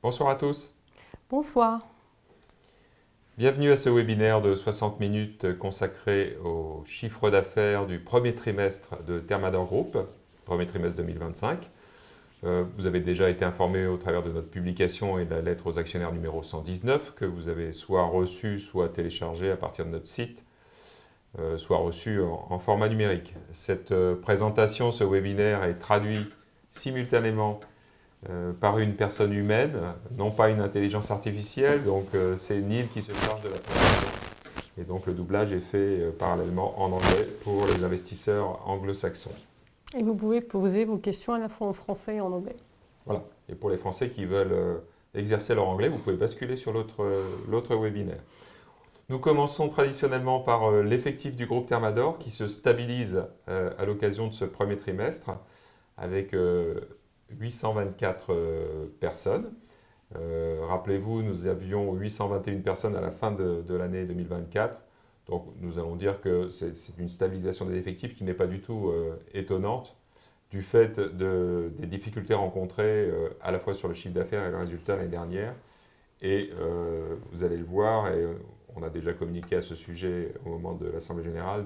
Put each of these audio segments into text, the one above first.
Bonsoir à tous. Bonsoir. Bienvenue à ce webinaire de 60 minutes consacré au chiffre d'affaires du premier trimestre de Thermador Group, premier trimestre 2025. Vous avez déjà été informé au travers de notre publication et de la lettre aux actionnaires numéro 119 que vous avez soit reçu, soit téléchargé à partir de notre site, soit reçu en format numérique. Cette présentation, ce webinaire est traduit simultanément par une personne humaine, non pas une intelligence artificielle. Donc c'est Neil qui se charge de la traduction. Et donc le doublage est fait parallèlement en anglais pour les investisseurs anglo-saxons. Et vous pouvez poser vos questions à la fois en français et en anglais. Voilà. Et pour les Français qui veulent exercer leur anglais, vous pouvez basculer sur l'autre webinaire. Nous commençons traditionnellement par l'effectif du groupe Thermador qui se stabilise à l'occasion de ce premier trimestre avec 824 personnes. Rappelez-vous, nous avions 821 personnes à la fin de l'année 2024. Donc nous allons dire que c'est une stabilisation des effectifs qui n'est pas du tout étonnante du fait des difficultés rencontrées à la fois sur le chiffre d'affaires et le résultat l'année dernière. Et vous allez le voir, et on a déjà communiqué à ce sujet au moment de l'Assemblée générale,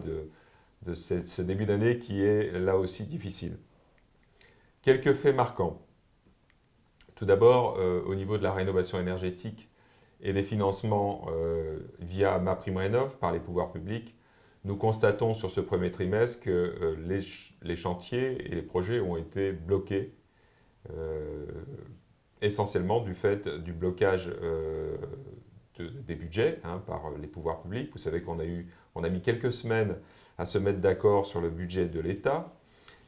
de ce début d'année qui est là aussi difficile. Quelques faits marquants. Tout d'abord, au niveau de la rénovation énergétique et des financements via MaPrimeRénov' par les pouvoirs publics, nous constatons sur ce premier trimestre que les chantiers et les projets ont été bloqués, essentiellement du fait du blocage des budgets par les pouvoirs publics. Vous savez qu'on a mis quelques semaines à se mettre d'accord sur le budget de l'État.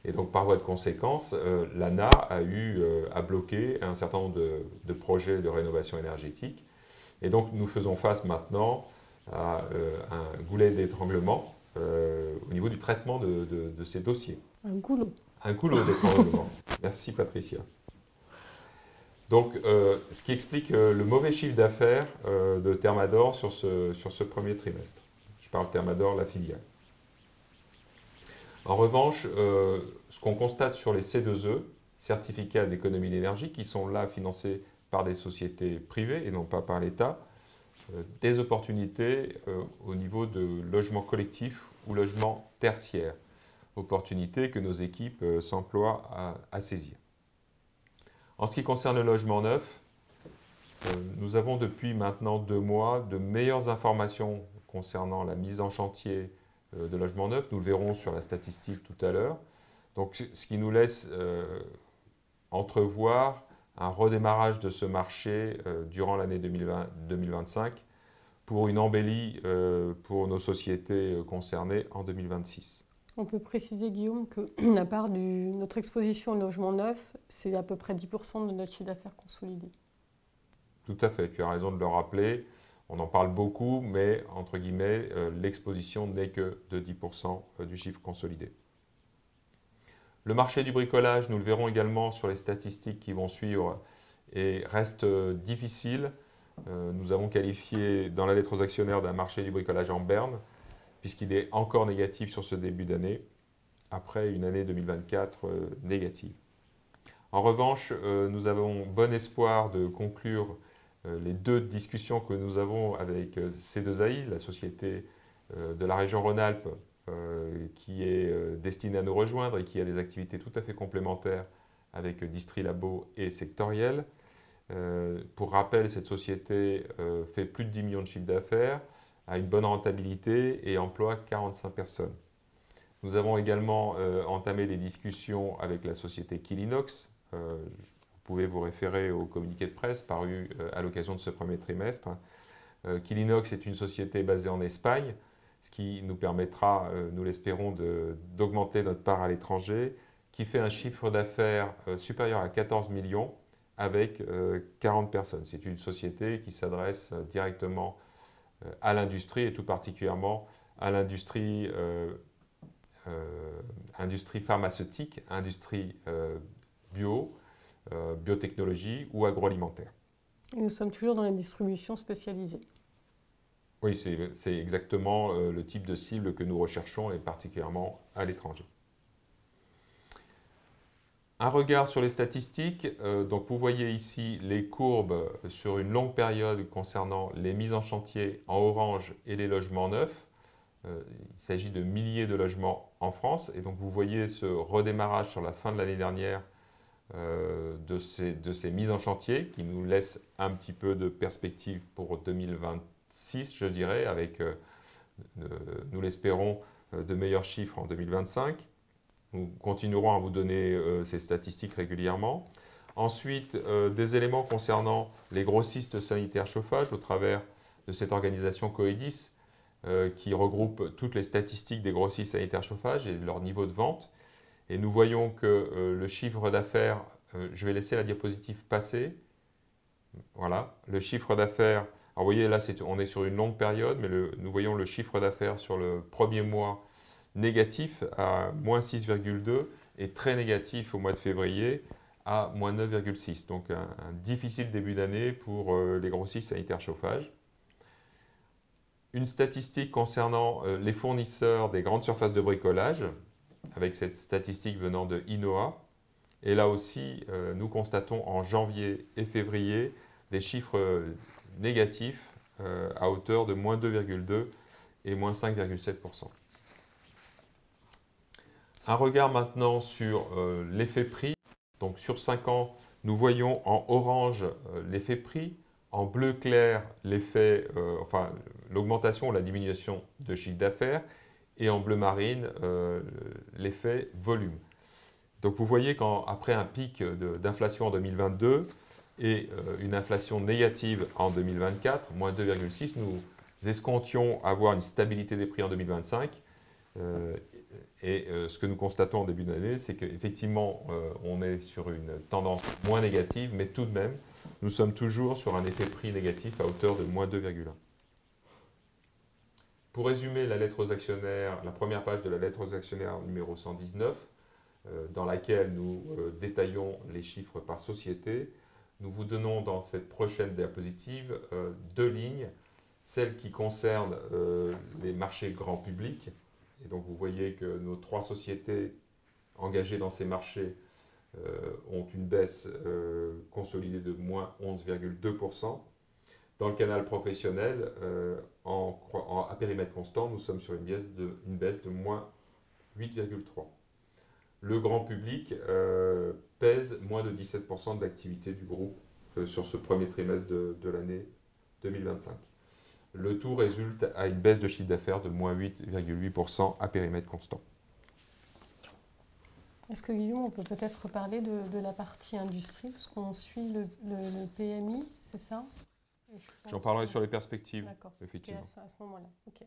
Et donc, par voie de conséquence, l'ANA a bloqué un certain nombre de projets de rénovation énergétique. Et donc, nous faisons face maintenant à un goulet d'étranglement au niveau du traitement de ces dossiers. Un goulot. Un goulot d'étranglement. Merci Patricia. Donc, ce qui explique le mauvais chiffre d'affaires de Thermador sur ce premier trimestre. Je parle Thermador, la filiale. En revanche, ce qu'on constate sur les C2E, certificats d'économie d'énergie, qui sont là financés par des sociétés privées et non pas par l'État, des opportunités au niveau de logement collectif ou logement tertiaire, opportunités que nos équipes s'emploient à saisir. En ce qui concerne le logement neuf, nous avons depuis maintenant 2 mois de meilleures informations concernant la mise en chantier de logements neufs. Nous le verrons sur la statistique tout à l'heure. Donc, ce qui nous laisse entrevoir un redémarrage de ce marché durant l'année 2025 pour une embellie pour nos sociétés concernées en 2026. On peut préciser, Guillaume, que la part de notre exposition au logement neuf, c'est à peu près 10% de notre chiffre d'affaires consolidé. Tout à fait, tu as raison de le rappeler. On en parle beaucoup, mais entre guillemets, l'exposition n'est que de 10% du chiffre consolidé. Le marché du bricolage, nous le verrons également sur les statistiques qui vont suivre, et reste difficile. Nous avons qualifié dans la lettre aux actionnaires d'un marché du bricolage en berne, puisqu'il est encore négatif sur ce début d'année, après une année 2024 négative. En revanche, nous avons bon espoir de conclure les 2 discussions que nous avons avec C2AI, la société de la région Rhône-Alpes, qui est destinée à nous rejoindre et qui a des activités tout à fait complémentaires avec Distri-Labo et Sectoriel. Pour rappel, cette société fait plus de 10 millions de chiffre d'affaires, a une bonne rentabilité et emploie 45 personnes. Nous avons également entamé des discussions avec la société Quilinox. Vous pouvez vous référer au communiqué de presse paru à l'occasion de ce premier trimestre. Quilinox est une société basée en Espagne, ce qui nous permettra, nous l'espérons, d'augmenter notre part à l'étranger, qui fait un chiffre d'affaires supérieur à 14 millions avec 40 personnes. C'est une société qui s'adresse directement à l'industrie et tout particulièrement à l'industrie industrie pharmaceutique, industrie bio, biotechnologie ou agroalimentaire. Et nous sommes toujours dans la distribution spécialisée. Oui, c'est exactement le type de cible que nous recherchons et particulièrement à l'étranger. Un regard sur les statistiques. Donc vous voyez ici les courbes sur une longue période concernant les mises en chantier en orange et les logements neufs. Il s'agit de milliers de logements en France. Et donc vous voyez ce redémarrage sur la fin de l'année dernière de ces mises en chantier qui nous laisse un petit peu de perspective pour 2026, je dirais, avec, nous l'espérons, de meilleurs chiffres en 2025. Nous continuerons à vous donner ces statistiques régulièrement. Ensuite, des éléments concernant les grossistes sanitaires chauffage au travers de cette organisation Coedis qui regroupe toutes les statistiques des grossistes sanitaires chauffage et leur niveau de vente. Et nous voyons que le chiffre d'affaires, je vais laisser la diapositive passer. Voilà, le chiffre d'affaires, alors vous voyez là on est sur une longue période, mais nous voyons le chiffre d'affaires sur le premier mois négatif à moins 6,2 et très négatif au mois de février à moins 9,6. Donc un difficile début d'année pour les grossistes sanitaires chauffage. Une statistique concernant les fournisseurs des grandes surfaces de bricolage, avec cette statistique venant de INOA. Et là aussi, nous constatons en janvier et février des chiffres négatifs à hauteur de moins 2,2 et moins 5,7%. Un regard maintenant sur l'effet prix. Donc sur 5 ans, nous voyons en orange l'effet prix, en bleu clair l'effet, enfin l'augmentation ou la diminution de chiffre d'affaires, et en bleu marine l'effet volume. Donc vous voyez qu'après un pic d'inflation en 2022 et une inflation négative en 2024, moins 2,6, nous escomptions avoir une stabilité des prix en 2025. Ce que nous constatons en début d'année, c'est qu'effectivement, on est sur une tendance moins négative, mais tout de même, nous sommes toujours sur un effet prix négatif à hauteur de moins 2,1. Pour résumer la lettre aux actionnaires, la première page de la lettre aux actionnaires numéro 119, dans laquelle nous détaillons les chiffres par société, nous vous donnons dans cette prochaine diapositive 2 lignes, celle qui concerne les marchés grand public. Et donc vous voyez que nos 3 sociétés engagées dans ces marchés ont une baisse consolidée de moins 11,2%. Dans le canal professionnel, à périmètre constant, nous sommes sur une baisse de moins 8,3%. Le grand public pèse moins de 17% de l'activité du groupe sur ce premier trimestre de l'année 2025. Le tout résulte à une baisse de chiffre d'affaires de moins 8,8% à périmètre constant. Est-ce que Guillaume, on peut peut-être reparler de la partie industrie, parce qu'on suit le PMI, c'est ça? J'en parlerai sur les perspectives, effectivement. Okay, à ce moment-là. Okay.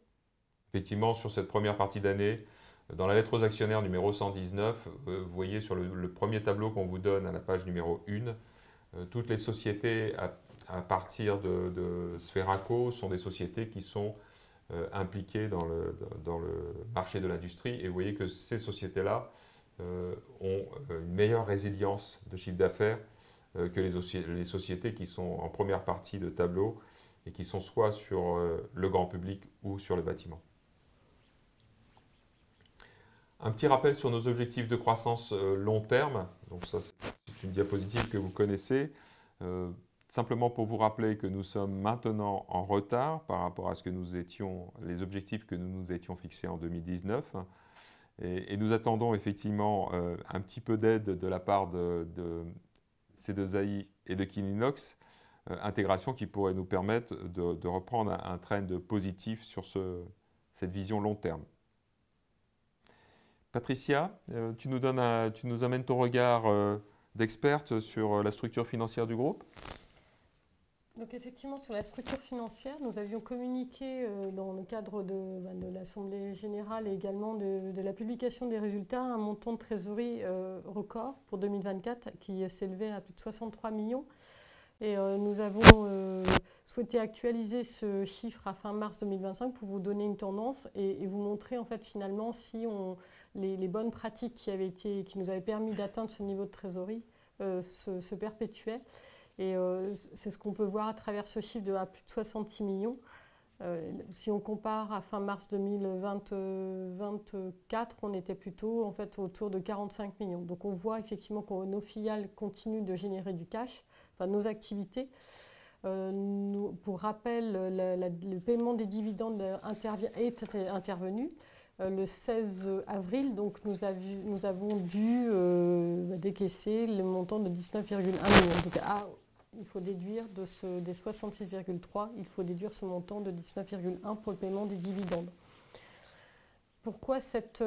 Effectivement, sur cette première partie d'année, dans la lettre aux actionnaires numéro 119, vous voyez sur le premier tableau qu'on vous donne à la page numéro 1, toutes les sociétés à partir de Sferaco sont des sociétés qui sont impliquées dans le marché de l'industrie. Et vous voyez que ces sociétés-là ont une meilleure résilience de chiffre d'affaires que les sociétés qui sont en première partie de tableau et qui sont soit sur le grand public ou sur le bâtiment. Un petit rappel sur nos objectifs de croissance long terme. Donc ça, c'est une diapositive que vous connaissez. Simplement pour vous rappeler que nous sommes maintenant en retard par rapport à ce que les objectifs que nous nous étions fixés en 2019. Et nous attendons effectivement un petit peu d'aide de la part de C2AI et de Kininox, intégration qui pourrait nous permettre de reprendre un trend positif sur cette vision long terme. Patricia, tu nous amènes ton regard d'experte sur la structure financière du groupe. Donc effectivement, sur la structure financière, nous avions communiqué dans le cadre de l'Assemblée générale et également de la publication des résultats un montant de trésorerie record pour 2024 qui s'élevait à plus de 63 millions. Et nous avons souhaité actualiser ce chiffre à fin mars 2025 pour vous donner une tendance et vous montrer en fait finalement si les bonnes pratiques qui nous avaient permis d'atteindre ce niveau de trésorerie se perpétuaient. Et c'est ce qu'on peut voir à travers ce chiffre de à plus de 66 millions. Si on compare à fin mars 2024, on était plutôt en fait autour de 45 millions. Donc on voit effectivement que nos filiales continuent de générer du cash, enfin nos activités. Pour rappel, le paiement des dividendes est intervenu le 16 avril. Donc nous avons dû décaisser le montant de 19,1 millions. Donc il faut déduire des 66,3, il faut déduire ce montant de 19,1 pour le paiement des dividendes. Pourquoi cette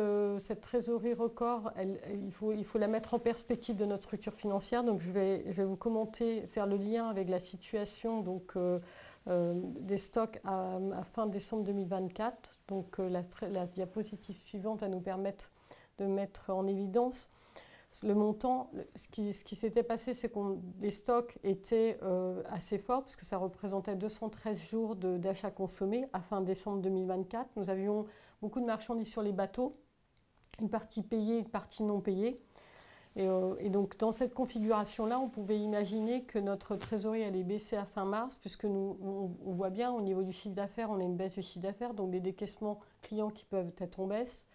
trésorerie record, il faut la mettre en perspective de notre structure financière. Donc je vais vous commenter, faire le lien avec la situation des stocks à fin décembre 2024. Donc la diapositive suivante va nous permettre de mettre en évidence le montant. Ce qui s'était passé, c'est que les stocks étaient assez forts, puisque ça représentait 213 jours d'achat consommé à fin décembre 2024. Nous avions beaucoup de marchandises sur les bateaux, une partie payée, une partie non payée. Et donc, dans cette configuration-là, on pouvait imaginer que notre trésorerie allait baisser à fin mars, puisque on voit bien, au niveau du chiffre d'affaires, on a une baisse du chiffre d'affaires, donc des décaissements clients qui peuvent être en baisse,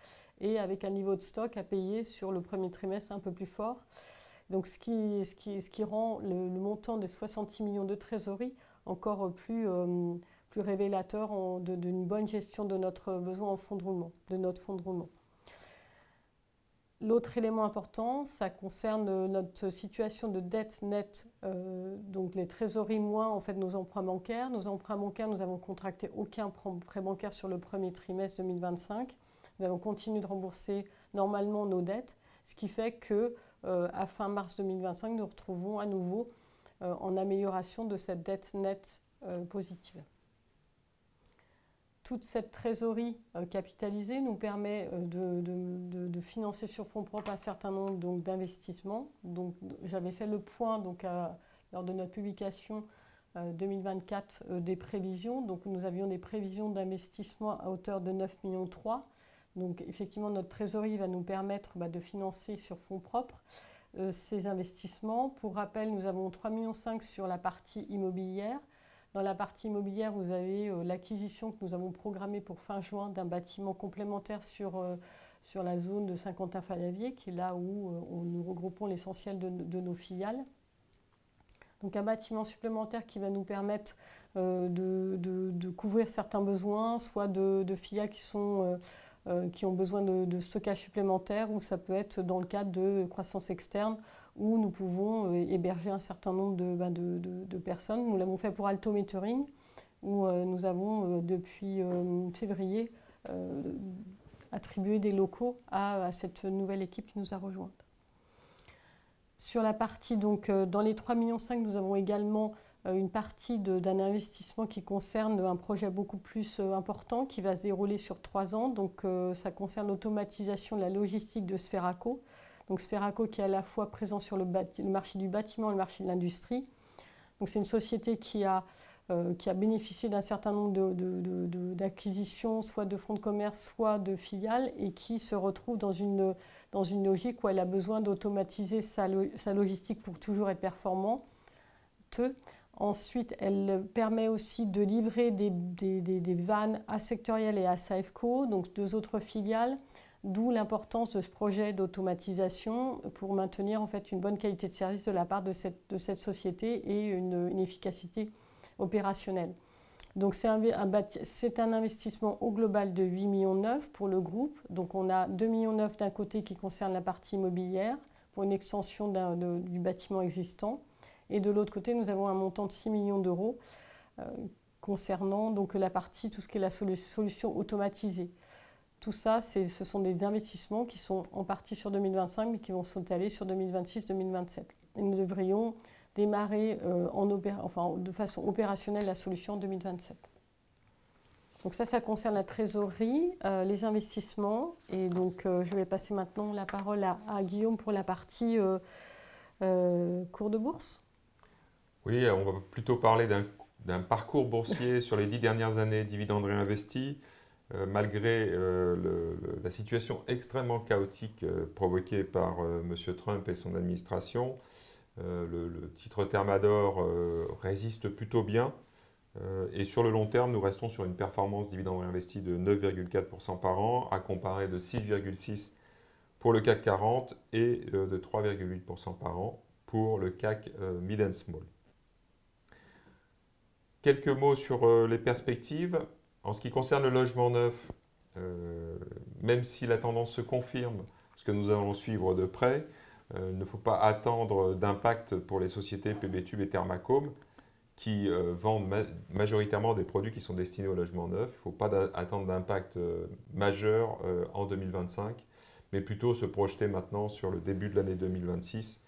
et avec un niveau de stock à payer sur le premier trimestre un peu plus fort. Donc, ce qui rend le montant de 66 millions de trésorerie encore plus révélateur d'une bonne gestion de notre besoin en fonds de roulement, de notre fonds de roulement. L'autre élément important, ça concerne notre situation de dette nette, donc les trésoreries moins en fait nos emprunts bancaires. Nos emprunts bancaires, nous avons contracté aucun prêt bancaire sur le premier trimestre 2025. Nous avons continué de rembourser normalement nos dettes, ce qui fait que à fin mars 2025, nous retrouvons à nouveau en amélioration de cette dette nette positive. Toute cette trésorerie capitalisée nous permet de financer sur fonds propres un certain nombre d'investissements. Donc, j'avais fait le point lors de notre publication 2024 des prévisions. Donc, nous avions des prévisions d'investissement à hauteur de 9,3 millions. Donc, effectivement, notre trésorerie va nous permettre de financer sur fonds propres ces investissements. Pour rappel, nous avons 3,5 millions sur la partie immobilière. Dans la partie immobilière, vous avez l'acquisition que nous avons programmée pour fin juin d'un bâtiment complémentaire sur la zone de Saint-Quentin-Fallavier, qui est là où nous regroupons l'essentiel de nos filiales. Donc un bâtiment supplémentaire qui va nous permettre de couvrir certains besoins, soit de filiales qui ont besoin de stockage supplémentaire, ou ça peut être dans le cadre de croissance externe, où nous pouvons héberger un certain nombre de personnes. Nous l'avons fait pour Alto Metering, où nous avons depuis février attribué des locaux à cette nouvelle équipe qui nous a rejointes. Sur la partie, donc, dans les 3,5 millions, nous avons également une partie d'un investissement qui concerne un projet beaucoup plus important qui va se dérouler sur 3 ans. Donc, ça concerne l'automatisation de la logistique de Sferaco. Donc Sferaco qui est à la fois présent sur le marché du bâtiment et le marché de l'industrie. Donc c'est une société qui a bénéficié d'un certain nombre d'acquisitions, soit de fonds de commerce, soit de filiales, et qui se retrouve dans une logique où elle a besoin d'automatiser sa logistique pour toujours être performante. Ensuite, elle permet aussi de livrer des vannes à Sectoriel et à Safeco, donc 2 autres filiales. D'où l'importance de ce projet d'automatisation pour maintenir en fait une bonne qualité de service de la part de cette société et une efficacité opérationnelle. Donc c'est un investissement au global de 8,9 millions pour le groupe. Donc on a 2,9 millions d'un côté qui concerne la partie immobilière pour une extension du bâtiment existant. Et de l'autre côté, nous avons un montant de 6 millions d'euros concernant donc la partie, tout ce qui est la solution automatisée. Tout ça, ce sont des investissements qui sont en partie sur 2025, mais qui vont s'étaler sur 2026-2027. Et nous devrions démarrer de façon opérationnelle la solution en 2027. Donc ça concerne la trésorerie, les investissements. Et donc, je vais passer maintenant la parole à Guillaume pour la partie cours de bourse. Oui, on va plutôt parler d'un parcours boursier sur les 10 dernières années, dividendes réinvestis. Malgré la situation extrêmement chaotique provoquée par M. Trump et son administration, le titre Thermador résiste plutôt bien. Et sur le long terme, nous restons sur une performance dividende réinvesti de 9,4% par an, à comparer de 6,6% pour le CAC 40 et de 3,8% par an pour le CAC Mid and Small. Quelques mots sur les perspectives. En ce qui concerne le logement neuf, même si la tendance se confirme, ce que nous allons suivre de près, il ne faut pas attendre d'impact pour les sociétés PB-Tube et Thermacome qui vendent majoritairement des produits qui sont destinés au logement neuf. Il ne faut pas attendre d'impact majeur en 2025, mais plutôt se projeter maintenant sur le début de l'année 2026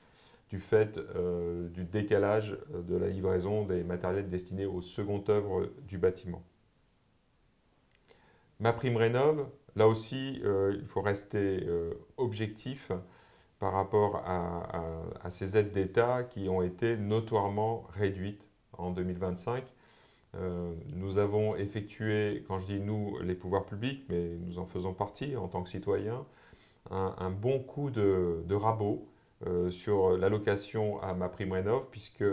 du fait du décalage de la livraison des matériels destinés aux secondes œuvres du bâtiment. MaPrimeRénov', là aussi, il faut rester objectif par rapport à ces aides d'État qui ont été notoirement réduites en 2025. Nous avons effectué, quand je dis nous, les pouvoirs publics, mais nous en faisons partie en tant que citoyens, un bon coup de rabot sur l'allocation à MaPrimeRénov', puisque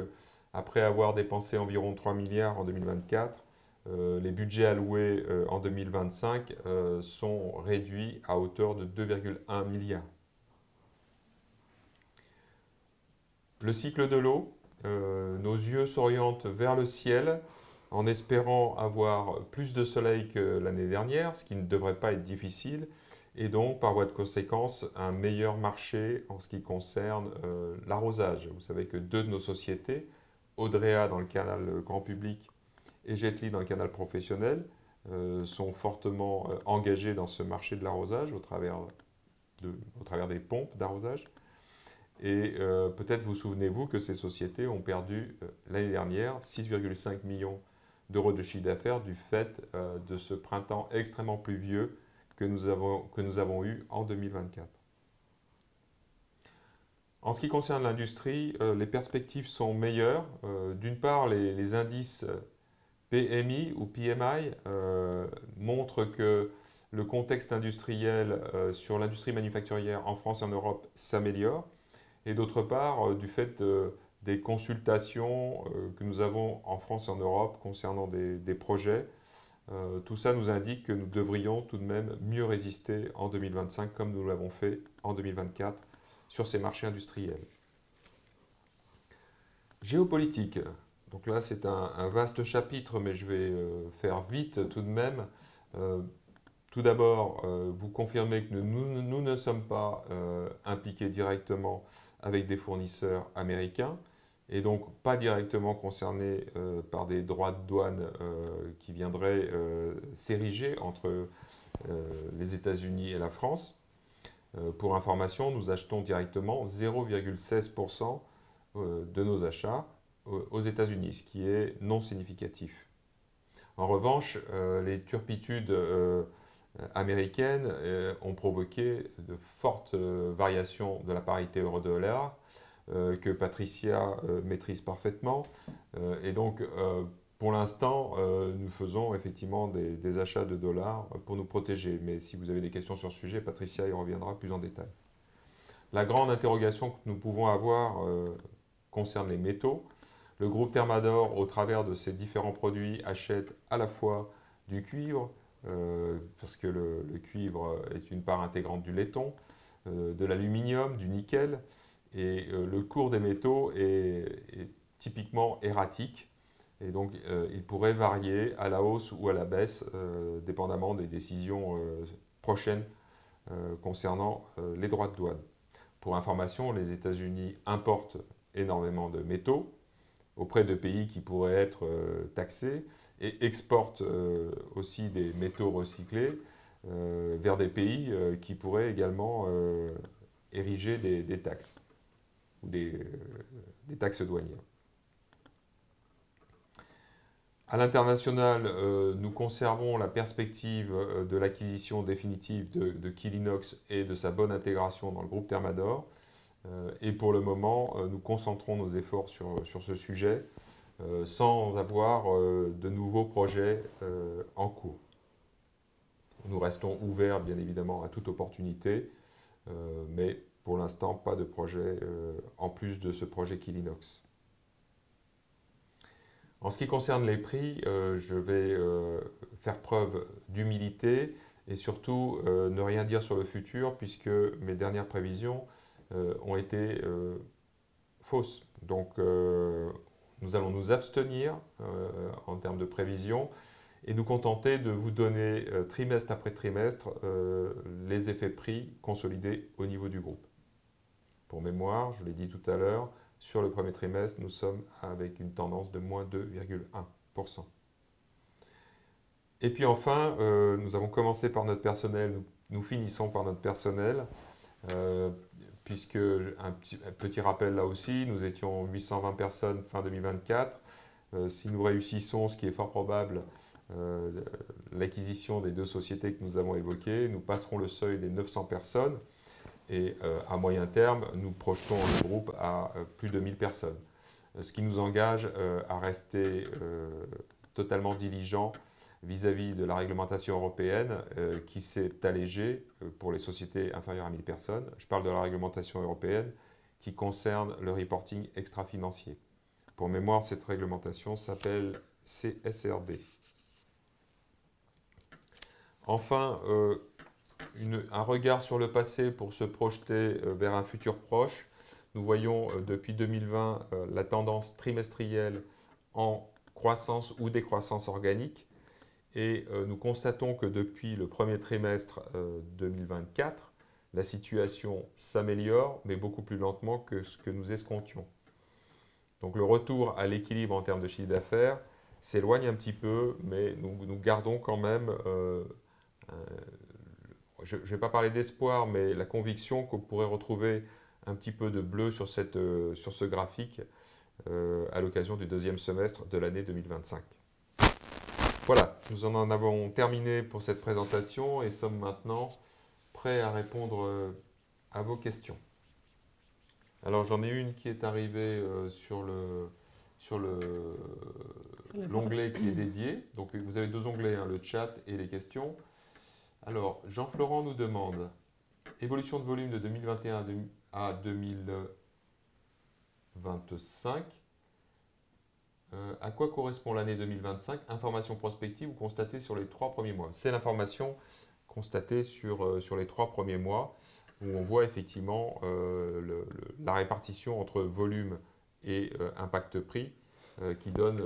après avoir dépensé environ 3 milliards en 2024, les budgets alloués en 2025 sont réduits à hauteur de 2,1 milliards. Le cycle de l'eau, nos yeux s'orientent vers le ciel en espérant avoir plus de soleil que l'année dernière, ce qui ne devrait pas être difficile, et donc par voie de conséquence un meilleur marché en ce qui concerne l'arrosage. Vous savez que deux de nos sociétés, Audrea dans le canal grand public et Jetly dans le canal professionnel, sont fortement engagées dans ce marché de l'arrosage au travers des pompes d'arrosage. Et peut-être vous souvenez-vous que ces sociétés ont perdu l'année dernière 6,5 millions d'euros de chiffre d'affaires du fait de ce printemps extrêmement pluvieux que nous avons eu en 2024. En ce qui concerne l'industrie, les perspectives sont meilleures. D'une part, les indices PMI ou PMI montrent que le contexte industriel sur l'industrie manufacturière en France et en Europe s'améliore. Et d'autre part, du fait des consultations que nous avons en France et en Europe concernant des projets, tout ça nous indique que nous devrions tout de même mieux résister en 2025 comme nous l'avons fait en 2024 sur ces marchés industriels. Géopolitique. Donc là, c'est un vaste chapitre, mais je vais faire vite tout de même. Tout d'abord, vous confirmez que nous ne sommes pas impliqués directement avec des fournisseurs américains et donc pas directement concernés par des droits de douane qui viendraient s'ériger entre les États-Unis et la France. Pour information, nous achetons directement 0,16% de nos achats aux États-Unis, ce qui est non significatif. En revanche, les turpitudes américaines ont provoqué de fortes variations de la parité euro-dollar que Patricia maîtrise parfaitement. Et donc, pour l'instant, nous faisons effectivement des achats de dollars pour nous protéger. Mais si vous avez des questions sur ce sujet, Patricia y reviendra plus en détail. La grande interrogation que nous pouvons avoir concerne les métaux. Le groupe Thermador, au travers de ses différents produits, achète à la fois du cuivre, parce que le cuivre est une part intégrante du laiton, de l'aluminium, du nickel, et le cours des métaux est typiquement erratique, et donc il pourrait varier à la hausse ou à la baisse, dépendamment des décisions prochaines concernant les droits de douane. Pour information, les États-Unis importent énormément de métaux auprès de pays qui pourraient être taxés, et exportent aussi des métaux recyclés vers des pays qui pourraient également ériger des taxes ou des taxes douanières. À l'international, nous conservons la perspective de l'acquisition définitive de Quilinox et de sa bonne intégration dans le groupe Thermador. Et pour le moment, nous concentrons nos efforts sur ce sujet sans avoir de nouveaux projets en cours. Nous restons ouverts, bien évidemment, à toute opportunité, mais pour l'instant, pas de projet en plus de ce projet Quilinox. En ce qui concerne les prix, je vais faire preuve d'humilité et surtout ne rien dire sur le futur puisque mes dernières prévisions ont été fausses. Donc nous allons nous abstenir en termes de prévisions et nous contenter de vous donner trimestre après trimestre les effets prix consolidés au niveau du groupe. Pour mémoire, je l'ai dit tout à l'heure, sur le premier trimestre, nous sommes avec une tendance de moins 2,1%. Et puis enfin, nous avons commencé par notre personnel, nous finissons par notre personnel, puisque un petit rappel là aussi, nous étions 820 personnes fin 2024. Si nous réussissons, ce qui est fort probable, l'acquisition des 2 sociétés que nous avons évoquées, nous passerons le seuil des 900 personnes. Et à moyen terme, nous projetons le groupe à plus de 1000 personnes. Ce qui nous engage à rester totalement diligents vis-à-vis de la réglementation européenne qui s'est allégée pour les sociétés inférieures à 1000 personnes. Je parle de la réglementation européenne qui concerne le reporting extra-financier. Pour mémoire, cette réglementation s'appelle CSRD. Enfin, un regard sur le passé pour se projeter vers un futur proche. Nous voyons depuis 2020 la tendance trimestrielle en croissance ou décroissance organique et nous constatons que depuis le premier trimestre 2024, la situation s'améliore mais beaucoup plus lentement que ce que nous escomptions. Donc le retour à l'équilibre en termes de chiffre d'affaires s'éloigne un petit peu mais nous gardons quand même je ne vais pas parler d'espoir, mais la conviction qu'on pourrait retrouver un petit peu de bleu sur ce graphique à l'occasion du 2e semestre de l'année 2025. Voilà, nous en avons terminé pour cette présentation et sommes maintenant prêts à répondre à vos questions. Alors j'en ai une qui est arrivée sur l'onglet qui est dédié. Donc vous avez 2 onglets, hein, le chat et les questions. Alors, Jean-Florent nous demande évolution de volume de 2021 à 2025. À quoi correspond l'année 2025? Information prospective ou constatée sur les 3 premiers mois? C'est l'information constatée sur les 3 premiers mois où on voit effectivement la répartition entre volume et impact prix qui donne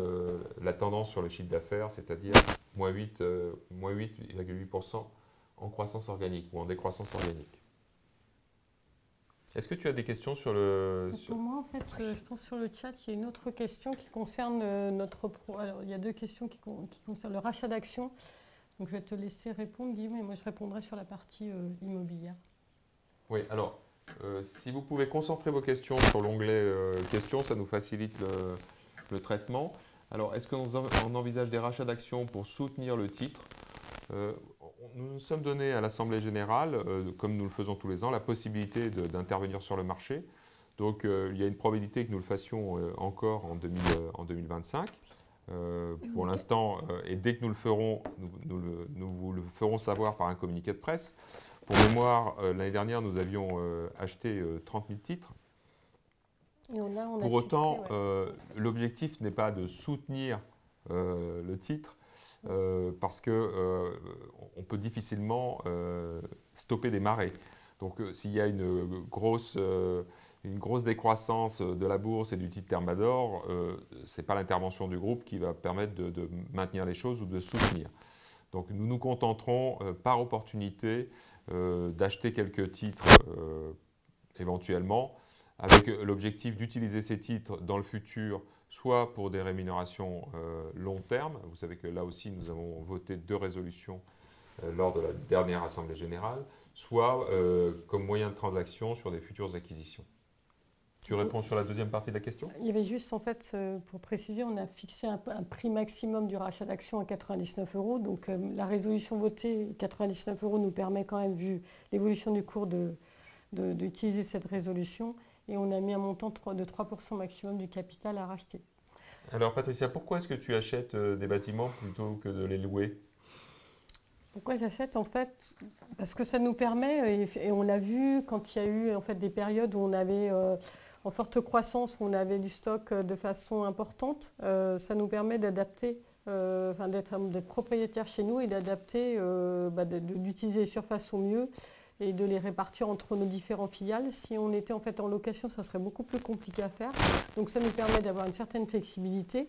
la tendance sur le chiffre d'affaires, c'est-à-dire moins 8,8% en croissance organique ou en décroissance organique. Est-ce que tu as des questions sur le... Pour moi, en fait, je pense sur le chat, il y a une autre question qui concerne Alors, il y a 2 questions qui concernent le rachat d'actions. Donc, je vais te laisser répondre, Guillaume, et moi, je répondrai sur la partie immobilière. Oui, alors, si vous pouvez concentrer vos questions sur l'onglet questions, ça nous facilite le traitement. Alors, est-ce qu'on envisage des rachats d'actions pour soutenir le titre? Nous nous sommes donné à l'Assemblée Générale, comme nous le faisons tous les ans, la possibilité d'intervenir sur le marché. Donc il y a une probabilité que nous le fassions encore en 2025. Pour l'instant, et dès que nous le ferons, nous vous le ferons savoir par un communiqué de presse. Pour mémoire, l'année dernière, nous avions acheté 30 000 titres. Pour autant, l'objectif n'est pas de soutenir le titre, parce qu'on peut difficilement stopper des marées. Donc s'il y a une grosse décroissance de la bourse et du titre Thermador, ce n'est pas l'intervention du groupe qui va permettre de maintenir les choses ou de soutenir. Donc nous nous contenterons par opportunité d'acheter quelques titres éventuellement, avec l'objectif d'utiliser ces titres dans le futur, soit pour des rémunérations long terme. Vous savez que là aussi, nous avons voté 2 résolutions lors de la dernière Assemblée Générale, soit comme moyen de transaction sur des futures acquisitions. Tu réponds sur la deuxième partie de la question? Il y avait juste, en fait, pour préciser, on a fixé un prix maximum du rachat d'actions à 99 €. Donc la résolution votée, 99 € nous permet quand même, vu l'évolution du cours, d'utiliser cette résolution. Et on a mis un montant de 3% maximum du capital à racheter. Alors Patricia, pourquoi est-ce que tu achètes des bâtiments plutôt que de les louer? Pourquoi j'achète? En fait, parce que ça nous permet, et on l'a vu quand il y a eu en fait, des périodes où on avait en forte croissance, où on avait du stock de façon importante, ça nous permet d'adapter, d'être propriétaire chez nous et d'adapter, d'utiliser les surfaces au mieux et de les répartir entre nos différentes filiales. Si on était en fait en location, ça serait beaucoup plus compliqué à faire. Donc ça nous permet d'avoir une certaine flexibilité,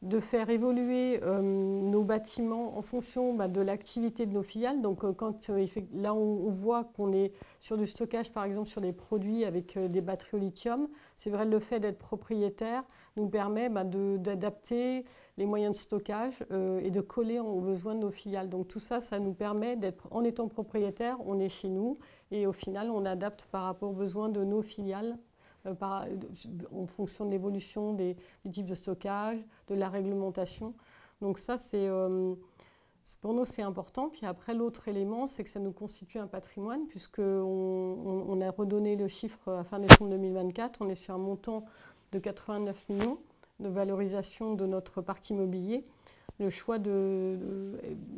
de faire évoluer nos bâtiments en fonction de l'activité de nos filiales. Donc là, on voit qu'on est sur du stockage, par exemple, sur des produits avec des batteries au lithium. C'est vrai, le fait d'être propriétaire nous permet d'adapter les moyens de stockage et de coller aux besoins de nos filiales. Donc tout ça, ça nous permet d'être, en étant propriétaire, on est chez nous et au final, on adapte par rapport aux besoins de nos filiales. En fonction de l'évolution du type de stockage, de la réglementation. Donc ça, pour nous, c'est important. Puis après, l'autre élément, c'est que ça nous constitue un patrimoine, puisqu'on a redonné le chiffre à fin décembre 2024. On est sur un montant de 89 millions de valorisation de notre parc immobilier. Le choix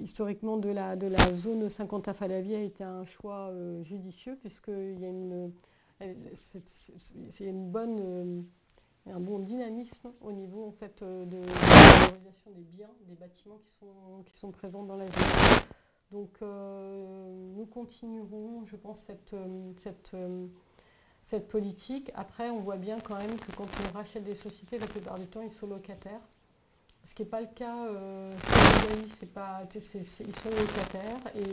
historiquement de la zone Saint-Quentin-Fallavier a été un choix judicieux, puisqu'il y a c'est un bon dynamisme au niveau en fait, de la valorisation des biens, des bâtiments qui sont présents dans la zone. Donc nous continuerons, je pense, cette politique. Après, on voit bien quand même que quand on rachète des sociétés, la plupart du temps, ils sont locataires. Ce qui n'est pas le cas, ils sont locataires et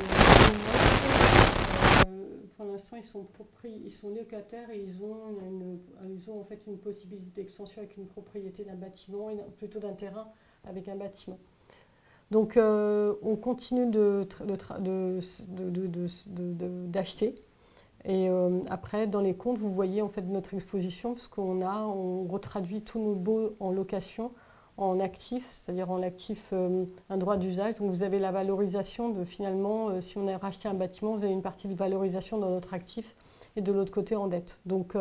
pour l'instant ils sont locataires et ils ont en fait une possibilité d'extension avec une propriété d'un bâtiment, plutôt d'un terrain avec un bâtiment. Donc on continue d'acheter. Et après, dans les comptes, vous voyez en fait notre exposition, parce on retraduit tous nos baux en location en actif, c'est-à-dire en actif un droit d'usage. Donc vous avez la valorisation de finalement, si on a racheté un bâtiment, vous avez une partie de valorisation dans notre actif et de l'autre côté en dette. Donc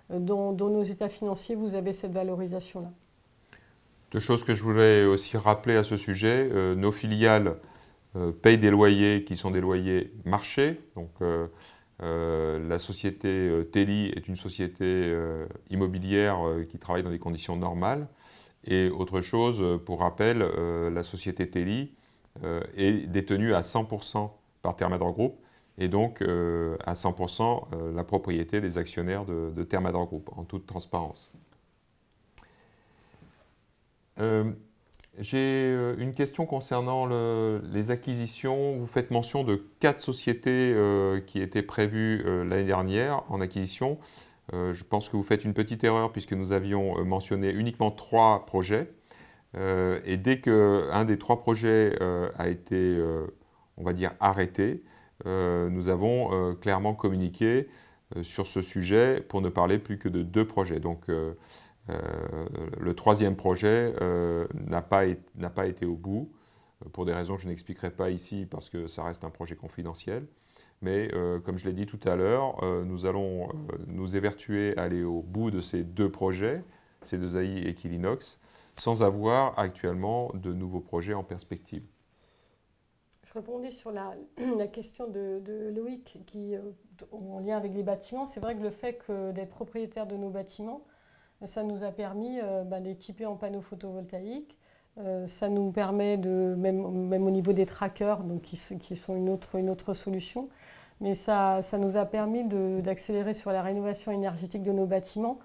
dans nos états financiers, vous avez cette valorisation-là. Deux choses que je voulais aussi rappeler à ce sujet. Nos filiales payent des loyers qui sont des loyers marchés. Donc la société Teli est une société immobilière qui travaille dans des conditions normales. Et autre chose, pour rappel, la société Teli est détenue à 100% par Thermador Group et donc à 100% la propriété des actionnaires de Thermador Group, en toute transparence. J'ai une question concernant les acquisitions. Vous faites mention de 4 sociétés qui étaient prévues l'année dernière en acquisition. Je pense que vous faites une petite erreur puisque nous avions mentionné uniquement 3 projets. Et dès qu'un des 3 projets a été, on va dire, arrêté, nous avons clairement communiqué sur ce sujet pour ne parler plus que de 2 projets. Donc le 3e projet n'a pas été au bout, pour des raisons que je n'expliquerai pas ici parce que ça reste un projet confidentiel. Mais comme je l'ai dit tout à l'heure, nous allons nous évertuer à aller au bout de ces 2 projets, C2AI et Quilinox, sans avoir actuellement de nouveaux projets en perspective. Je répondais sur la question de Loïc en lien avec les bâtiments. C'est vrai que le fait d'être propriétaire de nos bâtiments, ça nous a permis d'équiper en panneaux photovoltaïques. Ça nous permet, même au niveau des trackers, donc qui sont une autre solution, mais ça nous a permis d'accélérer sur la rénovation énergétique de nos bâtiments.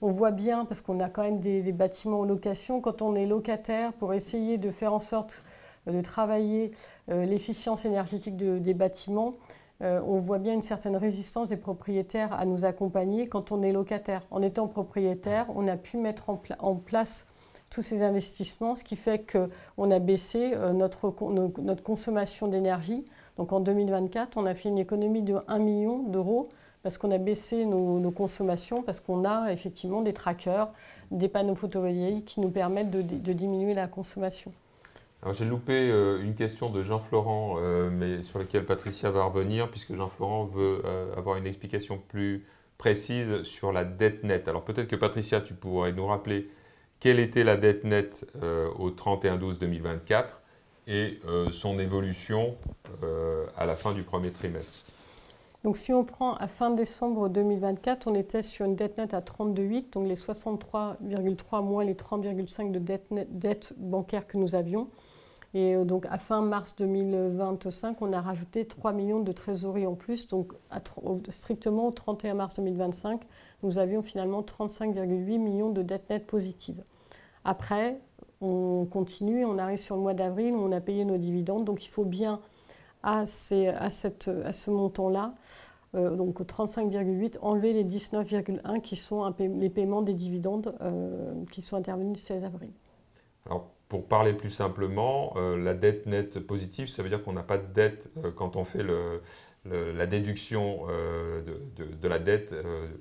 On voit bien, parce qu'on a quand même des bâtiments en location, quand on est locataire, pour essayer de faire en sorte de travailler l'efficience énergétique des bâtiments, on voit bien une certaine résistance des propriétaires à nous accompagner quand on est locataire. En étant propriétaire, on a pu mettre en place tous ces investissements, ce qui fait qu'on a baissé notre consommation d'énergie. Donc en 2024, on a fait une économie de 1 million d'euros parce qu'on a baissé nos consommations, parce qu'on a effectivement des trackers, des panneaux photovoltaïques qui nous permettent de diminuer la consommation. J'ai loupé une question de Jean-Florent, mais sur laquelle Patricia va revenir, puisque Jean-Florent veut avoir une explication plus précise sur la dette nette. Alors peut-être que Patricia, tu pourrais nous rappeler quelle était la dette nette au 31/12/2024 et son évolution à la fin du premier trimestre. Donc si on prend à fin décembre 2024, on était sur une dette nette à 32,8, donc les 63,3 moins les 30,5 de dette bancaire que nous avions. Et donc à fin mars 2025, on a rajouté 3 millions de trésorerie en plus. Donc strictement au 31 mars 2025, nous avions finalement 35,8 millions de dettes nettes positives. Après, on continue, on arrive sur le mois d'avril, on a payé nos dividendes. Donc il faut bien à ce montant-là, donc au 35,8, enlever les 19,1 qui sont les paiements des dividendes qui sont intervenus le 16 avril. Alors, pour parler plus simplement, la dette nette positive, ça veut dire qu'on n'a pas de dette quand on fait la déduction de la dette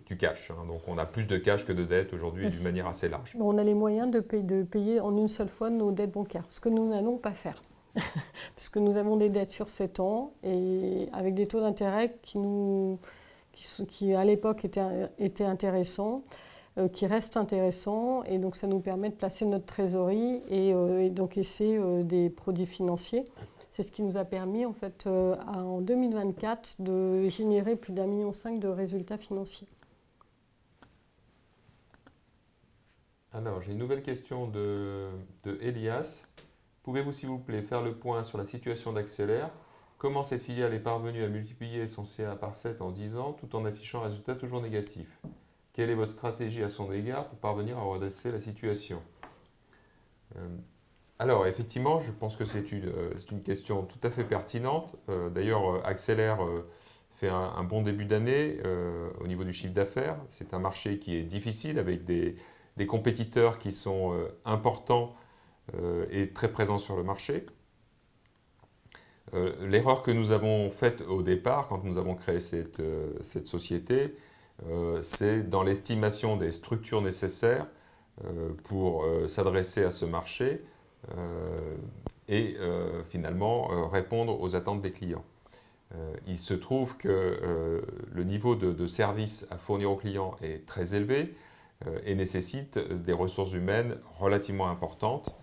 du cash. Hein. Donc on a plus de cash que de dette aujourd'hui d'une manière assez large. On a les moyens de payer en une seule fois nos dettes bancaires, ce que nous n'allons pas faire. Puisque nous avons des dettes sur 7 ans et avec des taux d'intérêt qui à l'époque étaient intéressants. Qui reste intéressant et donc ça nous permet de placer notre trésorerie et d'encaisser des produits financiers. C'est ce qui nous a permis en fait en 2024 de générer plus d'1,5 million de résultats financiers. Alors j'ai une nouvelle question de Elias. Pouvez-vous s'il vous plaît faire le point sur la situation d'Accélère? Comment cette filiale est parvenue à multiplier son CA par 7 en 10 ans tout en affichant un résultat toujours négatif? Quelle est votre stratégie à son égard pour parvenir à redresser la situation? Alors, effectivement, je pense que c'est une question tout à fait pertinente. D'ailleurs, Accélère fait un bon début d'année au niveau du chiffre d'affaires. C'est un marché qui est difficile avec des compétiteurs qui sont importants et très présents sur le marché. L'erreur que nous avons faite au départ, quand nous avons créé cette société, c'est dans l'estimation des structures nécessaires pour s'adresser à ce marché et finalement répondre aux attentes des clients. Il se trouve que le niveau de service à fournir aux clients est très élevé et nécessite des ressources humaines relativement importantes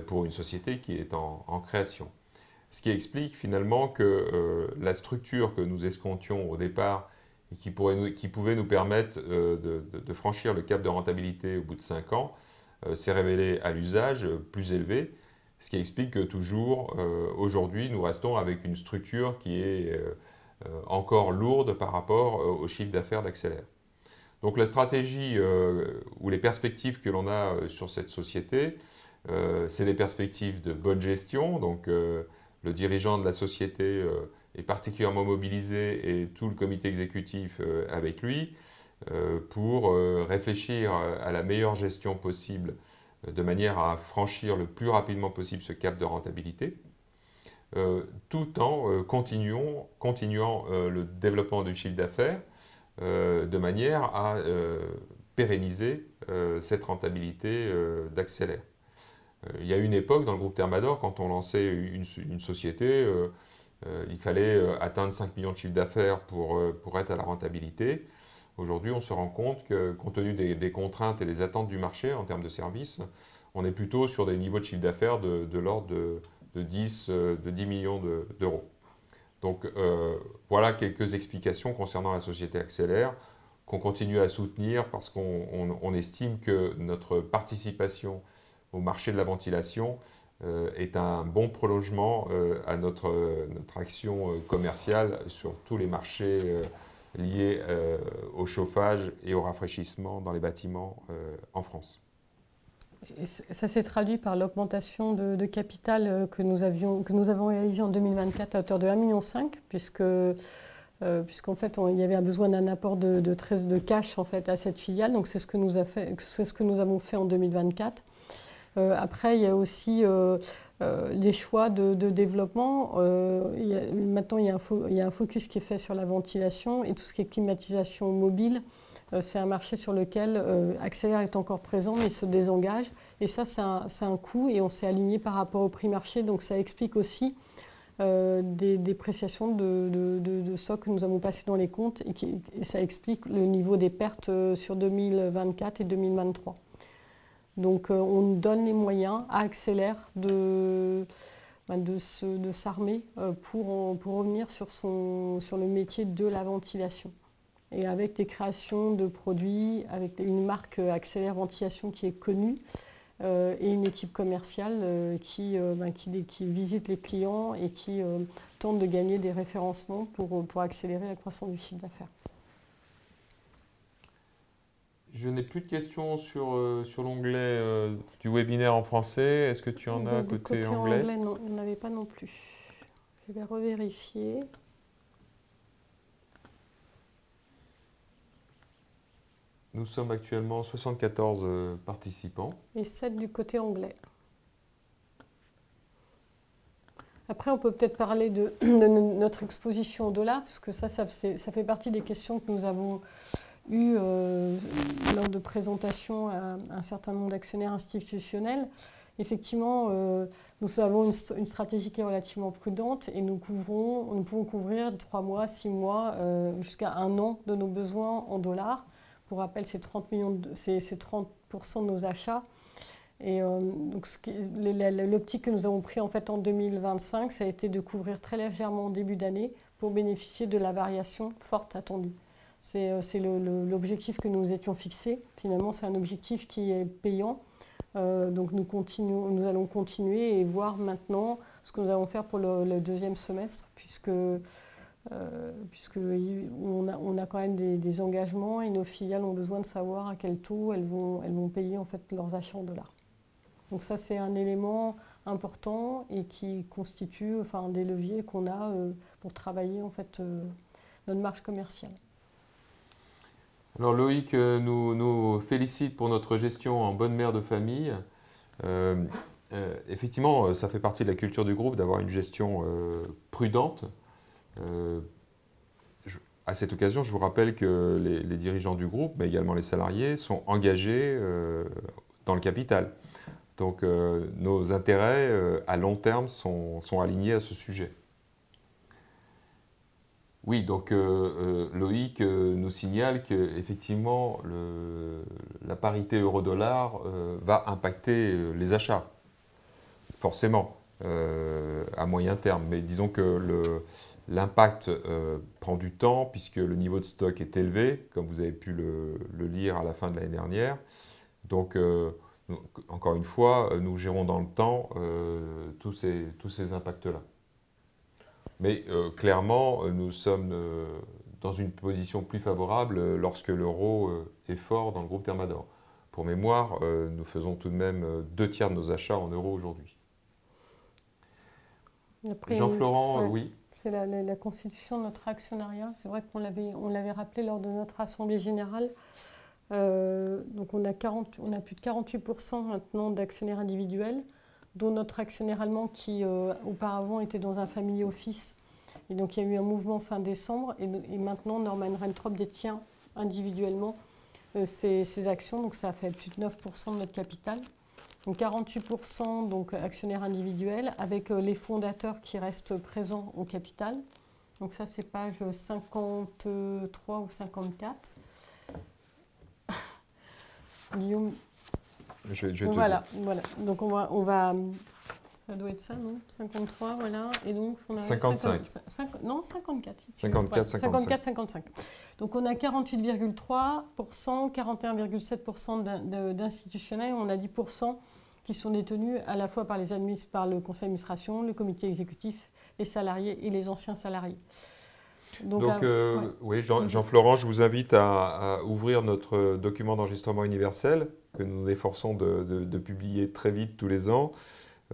pour une société qui est en création. Ce qui explique finalement que la structure que nous escomptions au départ et qui pouvait nous permettre de franchir le cap de rentabilité au bout de 5 ans, s'est révélée à l'usage plus élevée, ce qui explique que toujours aujourd'hui nous restons avec une structure qui est encore lourde par rapport au chiffre d'affaires d'Accélère. Donc la stratégie ou les perspectives que l'on a sur cette société, c'est des perspectives de bonne gestion. Donc le dirigeant de la société est particulièrement mobilisé et tout le comité exécutif avec lui pour réfléchir à la meilleure gestion possible de manière à franchir le plus rapidement possible ce cap de rentabilité, tout en continuant le développement du chiffre d'affaires de manière à pérenniser cette rentabilité d'Accélère. Il y a une époque dans le groupe Thermador, quand on lançait une société, il fallait atteindre 5 millions de chiffre d'affaires pour être à la rentabilité. Aujourd'hui, on se rend compte que, compte tenu des contraintes et des attentes du marché en termes de services, on est plutôt sur des niveaux de chiffre d'affaires de l'ordre de 10 millions d'euros. Donc voilà quelques explications concernant la société Accélère qu'on continue à soutenir parce qu'on estime que notre participation au marché de la ventilation est un bon prolongement à notre action commerciale sur tous les marchés liés au chauffage et au rafraîchissement dans les bâtiments en France. Et ça s'est traduit par l'augmentation de capital que nous avons réalisé en 2024 à hauteur de 1,5 million, puisqu'en fait il y avait besoin d'un apport de cash en fait, à cette filiale. Donc c'est ce que nous avons fait en 2024. Après, il y a aussi les choix de développement. Maintenant, il y a un focus qui est fait sur la ventilation et tout ce qui est climatisation mobile. C'est un marché sur lequel Accélère est encore présent, mais se désengage. Et ça, c'est un coût et on s'est aligné par rapport au prix marché. Donc, ça explique aussi des dépréciations de stock que nous avons passées dans les comptes et ça explique le niveau des pertes sur 2024 et 2023. Donc on donne les moyens à Accélère de de s'armer pour revenir sur le métier de la ventilation. Et avec des créations de produits, avec une marque Accélère Ventilation qui est connue, et une équipe commerciale qui visite les clients et qui tente de gagner des référencements pour accélérer la croissance du chiffre d'affaires. Je n'ai plus de questions sur l'onglet du webinaire en français. Est-ce que tu en as côté anglais? Anglais, non, il n'y en avait pas non plus. Je vais revérifier. Nous sommes actuellement 74 participants. Et 7 du côté anglais. Après, on peut peut-être parler de notre exposition au dollar, parce que ça fait partie des questions que nous avons eues lors de présentations à un certain nombre d'actionnaires institutionnels. Effectivement, nous avons une stratégie qui est relativement prudente et nous pouvons couvrir 3 mois, 6 mois, jusqu'à 1 an de nos besoins en dollars. Pour rappel, c'est 30% de nos achats. Et donc l'optique que nous avons pris en fait en 2025, ça a été de couvrir très légèrement en début d'année pour bénéficier de la variation forte attendue. C'est l'objectif que nous étions fixés. Finalement, c'est un objectif qui est payant. Donc nous allons continuer et voir maintenant ce que nous allons faire pour le deuxième semestre, puisque on a quand même des engagements et nos filiales ont besoin de savoir à quel taux elles vont payer en fait leurs achats en dollars. Donc ça, c'est un élément important et qui constitue des leviers qu'on a pour travailler en fait, notre marge commerciale. Alors Loïc nous félicite pour notre gestion en bonne mère de famille. Effectivement, ça fait partie de la culture du groupe d'avoir une gestion prudente. À cette occasion, je vous rappelle que les dirigeants du groupe, mais également les salariés, sont engagés dans le capital. Donc nos intérêts à long terme sont alignés à ce sujet. Oui, donc Loïc nous signale qu'effectivement la parité euro-dollar va impacter les achats, forcément, à moyen terme. Mais disons que l'impact prend du temps puisque le niveau de stock est élevé, comme vous avez pu le lire à la fin de l'année dernière. Donc, encore une fois, nous gérons dans le temps tous ces impacts-là. Mais clairement, nous sommes dans une position plus favorable lorsque l'euro est fort dans le groupe Thermador. Pour mémoire, nous faisons tout de même 2/3 de nos achats en euros aujourd'hui. Jean-Florent, oui. C'est la constitution de notre actionnariat. C'est vrai qu'on l'avait rappelé lors de notre assemblée générale. Donc on a plus de 48% maintenant d'actionnaires individuels, dont notre actionnaire allemand qui auparavant était dans un family office. Et donc il y a eu un mouvement fin décembre et maintenant Norman Rentrop détient individuellement ces actions. Donc ça fait plus de 9% de notre capital. Donc 48% donc actionnaires individuels avec les fondateurs qui restent présents au capital. Donc ça c'est page 53 ou 54. Guillaume. Voilà. Donc on va. Ça doit être ça, non? 53, voilà. Et donc on a 55. 54. 55. Donc on a 48,3%, 41,7% d'institutionnels. On a 10% qui sont détenus à la fois par le conseil d'administration, le comité exécutif, les salariés et les anciens salariés. Donc oui, Jean-Florent, je vous invite à ouvrir notre document d'enregistrement universel que nous nous efforçons de publier très vite tous les ans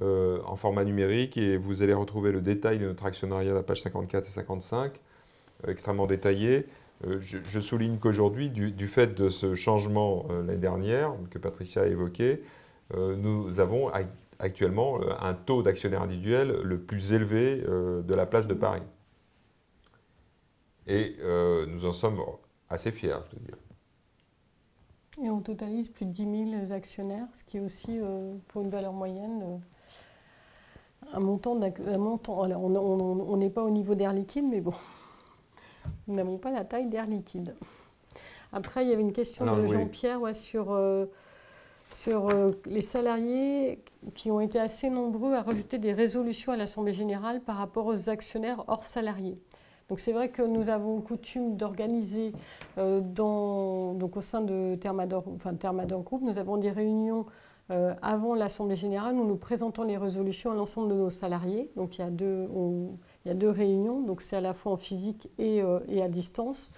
en format numérique et vous allez retrouver le détail de notre actionnariat à la page 54 et 55, extrêmement détaillé. Je souligne qu'aujourd'hui, du fait de ce changement l'année dernière que Patricia a évoqué, nous avons actuellement un taux d'actionnaires individuels le plus élevé de la place de Paris. Et nous en sommes assez fiers, je dois dire. Et on totalise plus de 10 000 actionnaires, ce qui est aussi, pour une valeur moyenne, un montant. On n'est pas au niveau d'Air Liquide, mais bon, nous n'avons pas la taille d'Air Liquide. Après, il y avait une question de Jean-Pierre sur sur les salariés qui ont été assez nombreux à rejeter des résolutions à l'Assemblée générale par rapport aux actionnaires hors salariés. Donc c'est vrai que nous avons coutume d'organiser donc au sein de Thermador Group, nous avons des réunions avant l'Assemblée générale où nous présentons les résolutions à l'ensemble de nos salariés. Donc il y a deux réunions, donc c'est à la fois en physique et à distance.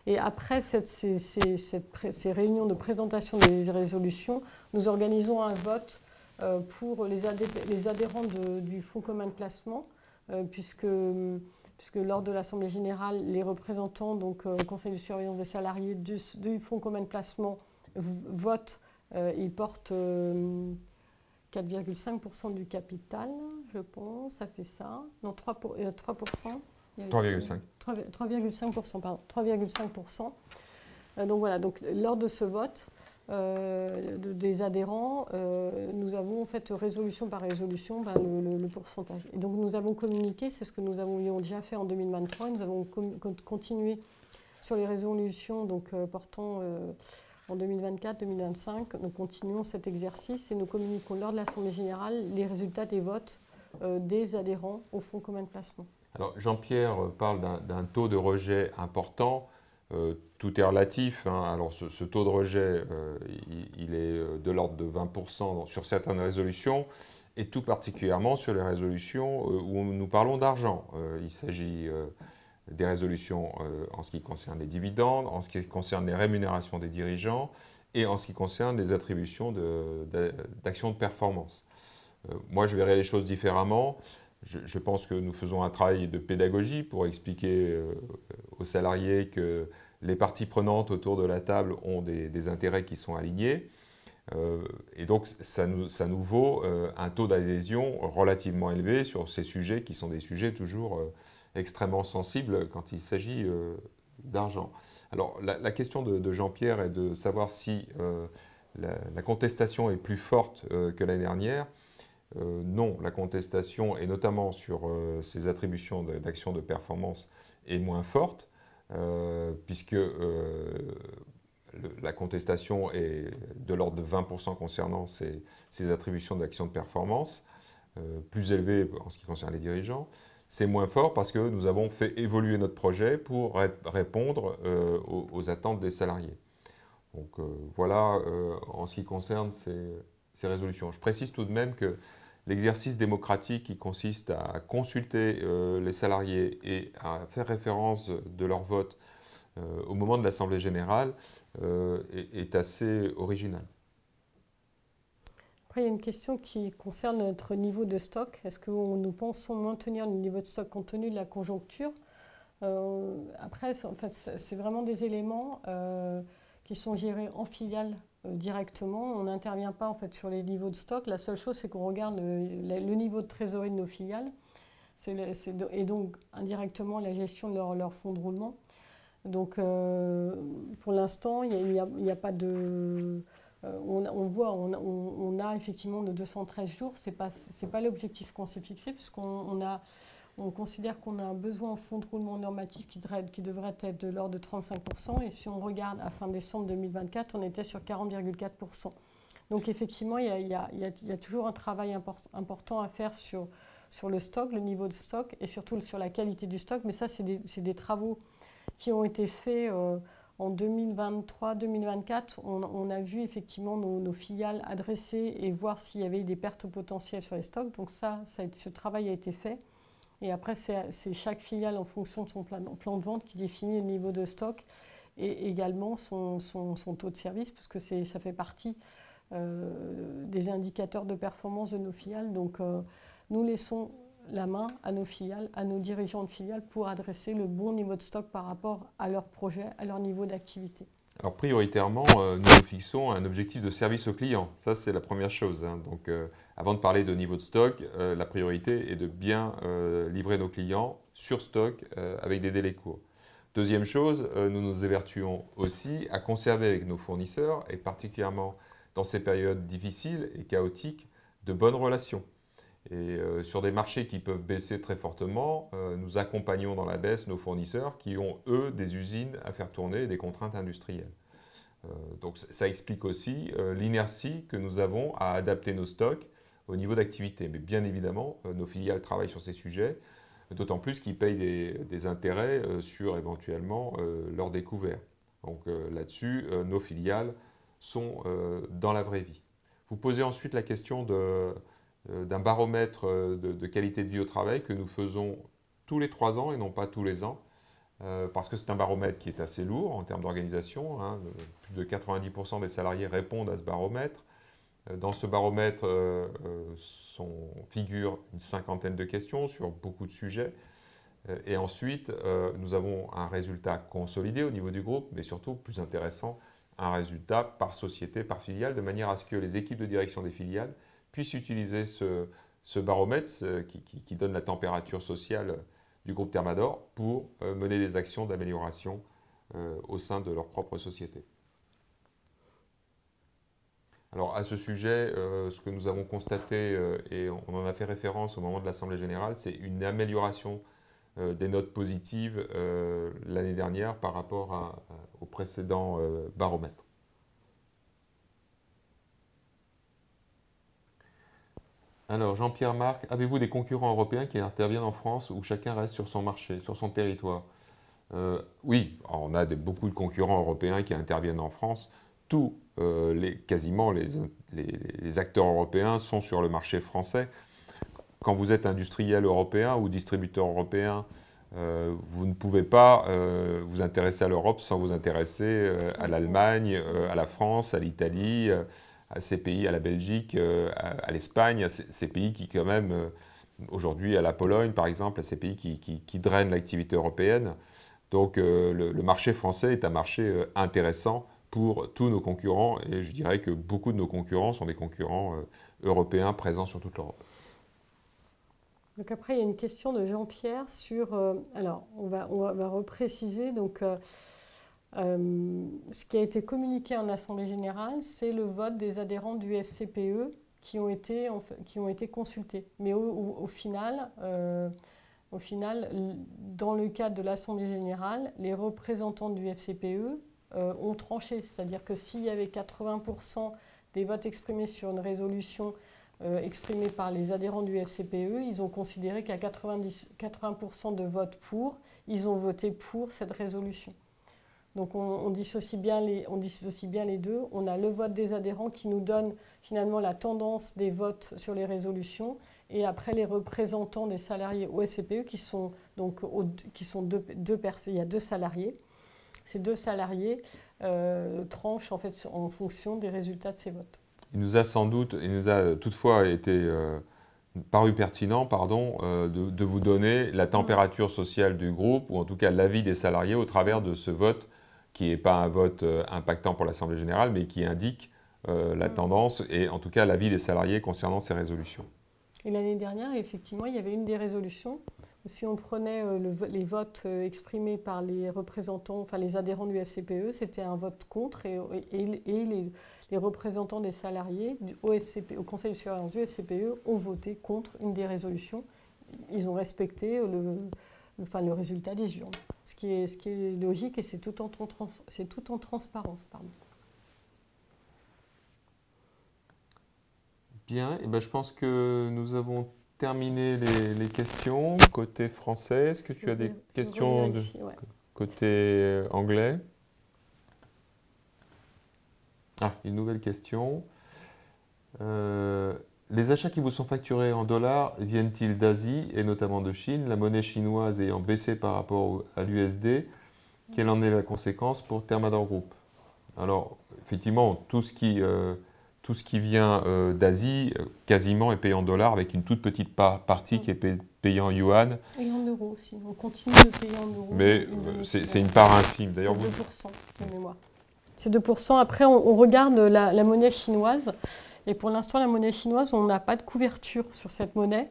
Et après ces réunions de présentation des résolutions, nous organisons un vote pour les adhérents du Fonds commun de placement, puisque lors de l'Assemblée générale, les représentants, donc au Conseil de surveillance des salariés du Fonds commun de placement votent, ils portent 4,5% du capital, je pense, ça fait ça. Non, 3%. 3,5%, pardon, 3,5%. Donc voilà, donc lors de ce vote des adhérents, nous avons fait résolution par résolution le pourcentage. Et donc nous avons communiqué, c'est ce que nous avions déjà fait en 2023, nous avons continué sur les résolutions donc, portant en 2024-2025. Nous continuons cet exercice et nous communiquons lors de l'Assemblée générale les résultats des votes des adhérents au Fonds commun de placement. Alors Jean-Pierre parle d'un taux de rejet important. Tout est relatif. Hein. Alors ce taux de rejet, il est de l'ordre de 20% sur certaines résolutions et tout particulièrement sur les résolutions où nous parlons d'argent. Il s'agit des résolutions en ce qui concerne les dividendes, en ce qui concerne les rémunérations des dirigeants et en ce qui concerne les attributions d'actions de performance. Moi, je verrais les choses différemment. Je pense que nous faisons un travail de pédagogie pour expliquer aux salariés que les parties prenantes autour de la table ont des intérêts qui sont alignés. Et donc, ça nous vaut un taux d'adhésion relativement élevé sur ces sujets qui sont des sujets toujours extrêmement sensibles quand il s'agit d'argent. Alors, la question de Jean-Pierre est de savoir si la contestation est plus forte que l'année dernière. Non, la contestation, et notamment sur ces attributions d'actions de performance, est moins forte, puisque la contestation est de l'ordre de 20% concernant ces attributions d'actions de performance, plus élevée en ce qui concerne les dirigeants. C'est moins fort parce que nous avons fait évoluer notre projet pour répondre aux attentes des salariés. Donc voilà en ce qui concerne ces résolutions. Je précise tout de même que l'exercice démocratique qui consiste à consulter les salariés et à faire référence de leur vote au moment de l'Assemblée générale est assez original. Après, il y a une question qui concerne notre niveau de stock. Est-ce que nous pensons maintenir le niveau de stock compte tenu de la conjoncture ? Après, en fait, c'est vraiment des éléments qui sont gérés en filiale directement. On n'intervient pas en fait sur les niveaux de stock. La seule chose, c'est qu'on regarde le niveau de trésorerie de nos filiales et donc indirectement la gestion de leur fonds de roulement. Donc pour l'instant, il n'y a pas de... on a effectivement de 213 jours. C'est pas l'objectif qu'on s'est fixé puisqu'on considère qu'on a un besoin en fonds de roulement normatif qui devrait être de l'ordre de 35%. Et si on regarde à fin décembre 2024, on était sur 40,4%. Donc effectivement, il y a toujours un travail important à faire sur le stock, le niveau de stock et surtout sur la qualité du stock. Mais ça, c'est des travaux qui ont été faits en 2023-2024. On a vu effectivement nos filiales adresser et voir s'il y avait des pertes potentielles sur les stocks. Donc ce travail a été fait. Et après, c'est chaque filiale en fonction de son plan de vente qui définit le niveau de stock et également son taux de service, puisque ça fait partie des indicateurs de performance de nos filiales. Donc, nous laissons la main à nos filiales, à nos dirigeants de filiales pour adresser le bon niveau de stock par rapport à leur projet, à leur niveau d'activité. Alors prioritairement, nous nous fixons un objectif de service au client. Ça, c'est la première chose. Hein. Donc, avant de parler de niveau de stock, la priorité est de bien livrer nos clients sur stock avec des délais courts. Deuxième chose, nous nous évertuons aussi à conserver avec nos fournisseurs, et particulièrement dans ces périodes difficiles et chaotiques, de bonnes relations. Et sur des marchés qui peuvent baisser très fortement, nous accompagnons dans la baisse nos fournisseurs qui ont, eux, des usines à faire tourner et des contraintes industrielles. Donc ça explique aussi l'inertie que nous avons à adapter nos stocks au niveau d'activité. Mais bien évidemment, nos filiales travaillent sur ces sujets, d'autant plus qu'ils payent des intérêts sur éventuellement leurs découvertes. Donc là-dessus, nos filiales sont dans la vraie vie. Vous posez ensuite la question d'un baromètre de qualité de vie au travail que nous faisons tous les 3 ans et non pas tous les ans. Parce que c'est un baromètre qui est assez lourd en termes d'organisation. Hein. Plus de 90% des salariés répondent à ce baromètre. Dans ce baromètre figure une 50aine de questions sur beaucoup de sujets. Et ensuite, nous avons un résultat consolidé au niveau du groupe, mais surtout, plus intéressant, un résultat par société, par filiale, de manière à ce que les équipes de direction des filiales puissent utiliser ce baromètre qui donne la température sociale du groupe Thermador pour mener des actions d'amélioration au sein de leur propre société. Alors à ce sujet, ce que nous avons constaté, et on en a fait référence au moment de l'Assemblée générale, c'est une amélioration des notes positives l'année dernière par rapport au précédent baromètre. Alors, Jean-Pierre Marc, avez-vous des concurrents européens qui interviennent en France où chacun reste sur son marché, sur son territoire? Oui, on a beaucoup de concurrents européens qui interviennent en France. Quasiment les acteurs européens sont sur le marché français. Quand vous êtes industriel européen ou distributeur européen, vous ne pouvez pas vous intéresser à l'Europe sans vous intéresser à l'Allemagne, à la France, à l'Italie, à ces pays, à la Belgique, à l'Espagne, à ces pays qui quand même, aujourd'hui à la Pologne par exemple, à ces pays qui drainent l'activité européenne. Donc le marché français est un marché intéressant pour tous nos concurrents et je dirais que beaucoup de nos concurrents sont des concurrents européens présents sur toute l'Europe. Donc après, il y a une question de Jean-Pierre sur... alors, on va repréciser. Donc, ce qui a été communiqué en Assemblée générale, c'est le vote des adhérents du FCPE qui ont été consultés. Mais au final, dans le cadre de l'Assemblée générale, les représentants du FCPE ont tranché. C'est-à-dire que s'il y avait 80% des votes exprimés sur une résolution exprimée par les adhérents du FCPE, ils ont considéré qu'à 80% de votes pour, ils ont voté pour cette résolution. Donc on dissocie bien les deux. On a le vote des adhérents qui nous donne finalement la tendance des votes sur les résolutions et après les représentants des salariés au FCPE qui sont deux personnes. Il y a 2 salariés. Ces 2 salariés tranchent en fait en fonction des résultats de ces votes. Il nous a toutefois été paru pertinent de vous donner la température sociale du groupe, ou en tout cas l'avis des salariés au travers de ce vote, qui n'est pas un vote impactant pour l'Assemblée générale, mais qui indique la tendance et en tout cas l'avis des salariés concernant ces résolutions. Et l'année dernière, effectivement, il y avait une des résolutions. Si on prenait les votes exprimés par les représentants, enfin les adhérents du FCPE, c'était un vote contre et les représentants des salariés au Conseil de surveillance du FCPE ont voté contre une des résolutions. Ils ont respecté le résultat des urnes, ce qui est logique et c'est tout en transparence. Pardon. Bien, et ben je pense que nous avons terminé les questions côté français. Est-ce que tu as des questions côté anglais? Ah, une nouvelle question. Les achats qui vous sont facturés en dollars viennent-ils d'Asie et notamment de Chine, la monnaie chinoise ayant baissé par rapport à l'USD? Quelle en est la conséquence pour Thermador Group? Alors, effectivement, tout ce qui vient d'Asie, quasiment est payé en dollars, avec une toute petite partie qui est payée en yuan. Et en euros aussi. On continue de payer en euros. Mais c'est une part infime. D'ailleurs, 2% de mémoire. C'est 2%. Après, on regarde la monnaie chinoise. Et pour l'instant, la monnaie chinoise, on n'a pas de couverture sur cette monnaie.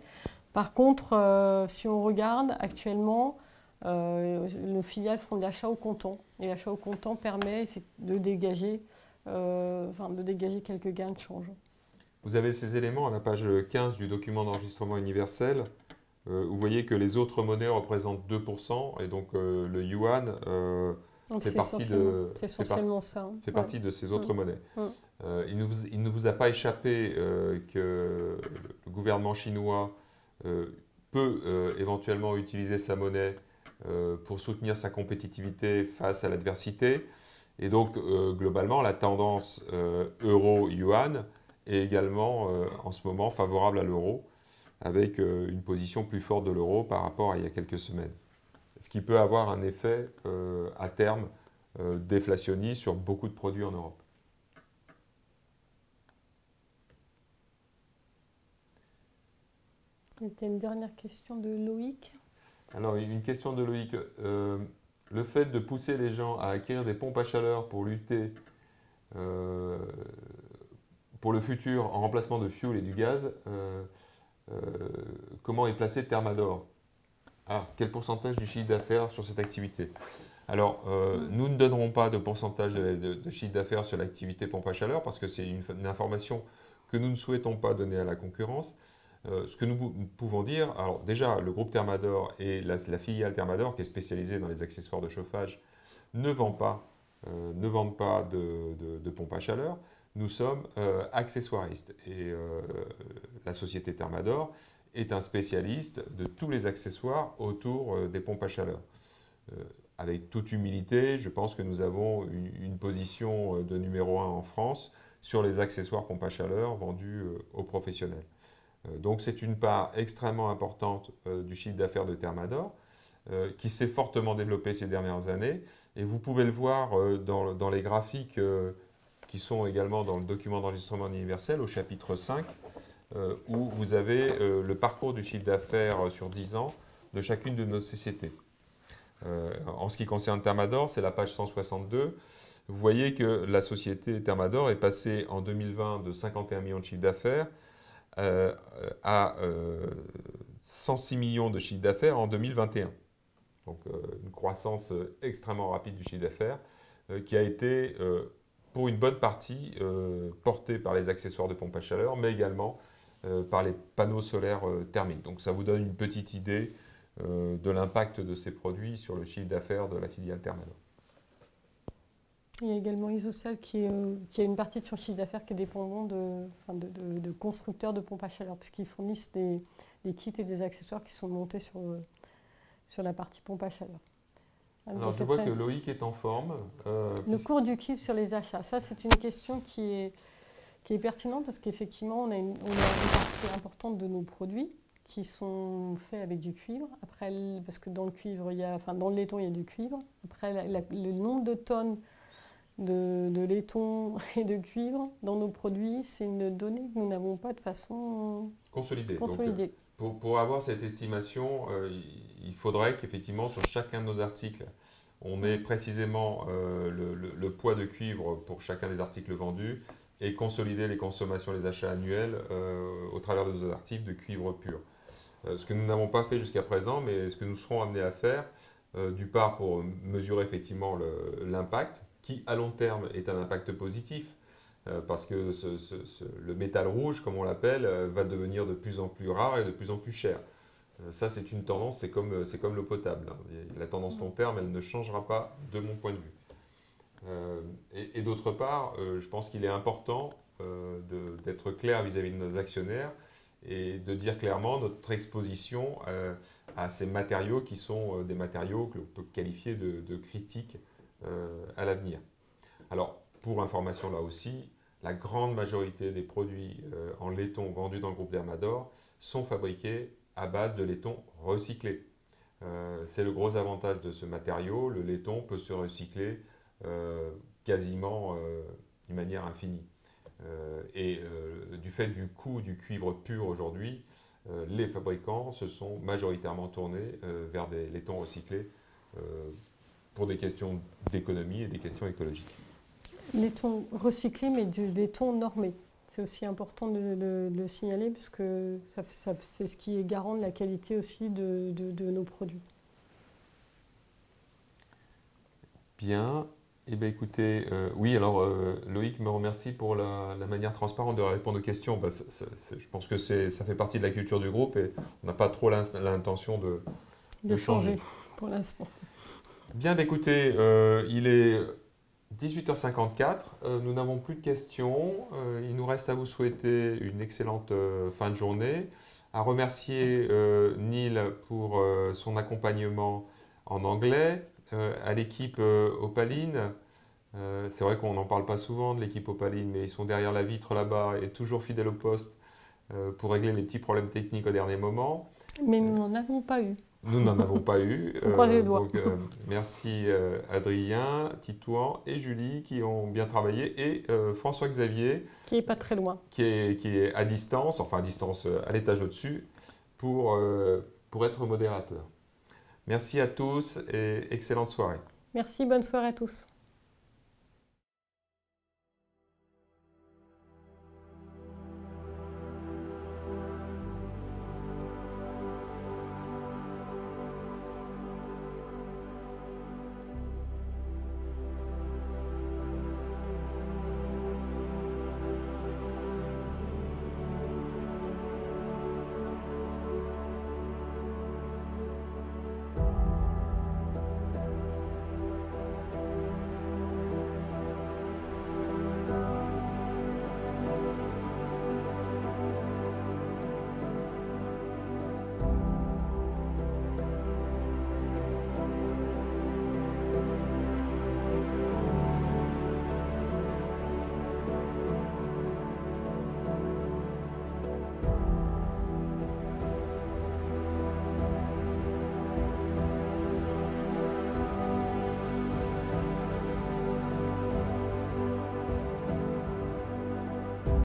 Par contre, si on regarde actuellement, nos filiales font de l'achat au comptant. Et l'achat au comptant permet de dégager quelques gains de change. Vous avez ces éléments à la page 15 du document d'enregistrement universel. Vous voyez que les autres monnaies représentent 2%, et donc le yuan Donc fait c'est partie de, essentiellement ça. fait partie de ces autres monnaies. Mm. Il ne vous a pas échappé que le gouvernement chinois peut éventuellement utiliser sa monnaie pour soutenir sa compétitivité face à l'adversité. Et donc, globalement, la tendance euro-yuan est également en ce moment favorable à l'euro, avec une position plus forte de l'euro par rapport à il y a quelques semaines. Ce qui peut avoir un effet à terme déflationniste sur beaucoup de produits en Europe. C'était une dernière question de Loïc. Alors, une question de Loïc. Le fait de pousser les gens à acquérir des pompes à chaleur pour lutter pour le futur en remplacement de fuel et du gaz, comment est placé Thermador? Quel pourcentage du chiffre d'affaires sur cette activité? Alors, nous ne donnerons pas de pourcentage de chiffre d'affaires sur l'activité pompe à chaleur parce que c'est une information que nous ne souhaitons pas donner à la concurrence. Ce que nous pouvons dire, alors déjà, le groupe Thermador et la filiale Thermador, qui est spécialisée dans les accessoires de chauffage, ne vendent pas de pompes à chaleur. Nous sommes accessoiristes et la société Thermador est un spécialiste de tous les accessoires autour des pompes à chaleur. Avec toute humilité, je pense que nous avons une position de numéro 1 en France sur les accessoires pompes à chaleur vendus aux professionnels. Donc c'est une part extrêmement importante du chiffre d'affaires de Thermador qui s'est fortement développée ces dernières années. Et vous pouvez le voir dans les graphiques qui sont également dans le document d'enregistrement universel au chapitre 5, où vous avez le parcours du chiffre d'affaires sur 10 ans de chacune de nos sociétés. En ce qui concerne Thermador, c'est la page 162. Vous voyez que la société Thermador est passée en 2020 de 51 millions de chiffre d'affaires à 106 millions de chiffre d'affaires en 2021. Donc une croissance extrêmement rapide du chiffre d'affaires qui a été pour une bonne partie portée par les accessoires de pompe à chaleur, mais également par les panneaux solaires thermiques. Donc ça vous donne une petite idée de l'impact de ces produits sur le chiffre d'affaires de la filiale Thermador. Il y a également Isocel qui a une partie de son chiffre d'affaires qui est dépendant de constructeurs de pompes à chaleur, puisqu'ils fournissent des kits et des accessoires qui sont montés sur la partie pompe à chaleur. Alors je vois que Loïc est en forme. Le cours du kit sur les achats, ça c'est une question qui est pertinente parce qu'effectivement on a une partie importante de nos produits qui sont faits avec du cuivre. Après, parce que dans le cuivre, dans le laiton, il y a du cuivre. Après, le nombre de tonnes de laiton et de cuivre dans nos produits, c'est une donnée que nous n'avons pas de façon consolidée. Donc, pour avoir cette estimation, il faudrait qu'effectivement sur chacun de nos articles, on ait précisément le poids de cuivre pour chacun des articles vendus et consolider les consommations, les achats annuels au travers de nos articles de cuivre pur. Ce que nous n'avons pas fait jusqu'à présent, mais ce que nous serons amenés à faire, d'une part pour mesurer effectivement l'impact, qui à long terme est un impact positif, parce que le métal rouge, comme on l'appelle, va devenir de plus en plus rare et de plus en plus cher. Ça, c'est une tendance, c'est comme l'eau potable. La tendance long terme, elle ne changera pas de mon point de vue. Et d'autre part, je pense qu'il est important d'être clair vis-à-vis de nos actionnaires et de dire clairement notre exposition à ces matériaux qui sont des matériaux que l'on peut qualifier de critiques à l'avenir. Alors, pour information là aussi, la grande majorité des produits en laiton vendus dans le groupe Thermador sont fabriqués à base de laiton recyclé. C'est le gros avantage de ce matériau, le laiton peut se recycler quasiment d'une manière infinie. Du fait du coût du cuivre pur aujourd'hui, les fabricants se sont majoritairement tournés vers des laitons recyclés pour des questions d'économie et des questions écologiques. Laiton recyclé, mais du laiton normé. C'est aussi important de le signaler, puisque c'est ce qui est garant de la qualité aussi de nos produits. Bien. Eh bien, écoutez, oui, alors Loïc me remercie pour la manière transparente de répondre aux questions. Je pense que ça fait partie de la culture du groupe et on n'a pas trop l'intention de changer pour l'instant. Bien, écoutez, il est 18h54, nous n'avons plus de questions. Il nous reste à vous souhaiter une excellente fin de journée, à remercier Neil pour son accompagnement en anglais, à l'équipe Opaline. C'est vrai qu'on n'en parle pas souvent de l'équipe Opaline, mais ils sont derrière la vitre là-bas et toujours fidèles au poste pour régler les petits problèmes techniques au dernier moment. Mais nous n'en avons pas eu. Nous n'en avons pas eu. On croise les doigts. Donc, merci Adrien, Titouan et Julie qui ont bien travaillé et François-Xavier Qui n'est pas très loin. qui est à distance, enfin à distance à l'étage au-dessus pour être modérateur. Merci à tous et excellente soirée. Merci, bonne soirée à tous.